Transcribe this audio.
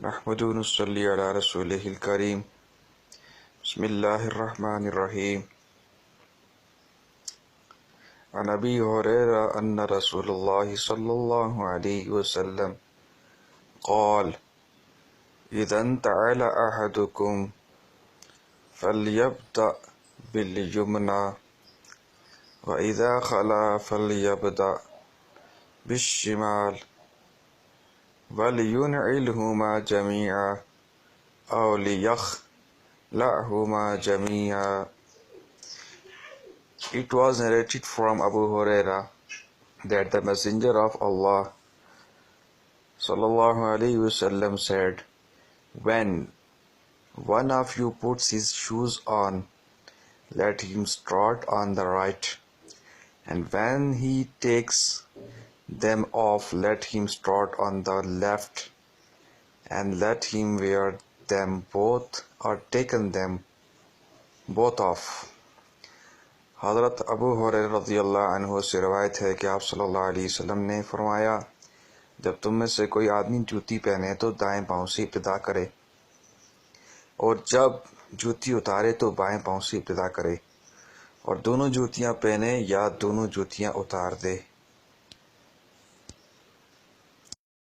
نحمده ونصلي على رسوله الكريم. بسم الله الرحمن الرحيم. عن أبي هريرة أن رسول الله صلى الله عليه وسلم قال: إذا انتعل أحدكم فليبدأ باليمنى وإذا خلا فليبدأ بالشمال ولينعلهما جميعا أو ليخلعهما جميعا. It was narrated from Abu Huraira that the Messenger of Allah sallallahu alaihi wasallam said, when one of you puts his shoes on, let him start on the right, and when he takes them off, let him start on the left, and let him wear them both or taken them both off. حضرت ابو ہریرہ رضی اللہ عنہ سے روایت ہے کہ آپ صلی اللہ علیہ وسلم نے فرمایا، جب تم میں سے کوئی آدمی جوتی پہنے تو دائیں پاؤں سے ابتدا کرے، اور جب جوتی اتارے تو بائیں پاؤں سے ابتدا کرے، اور دونوں جوتیاں پہنے یا دونوں جوتیاں اتار دے۔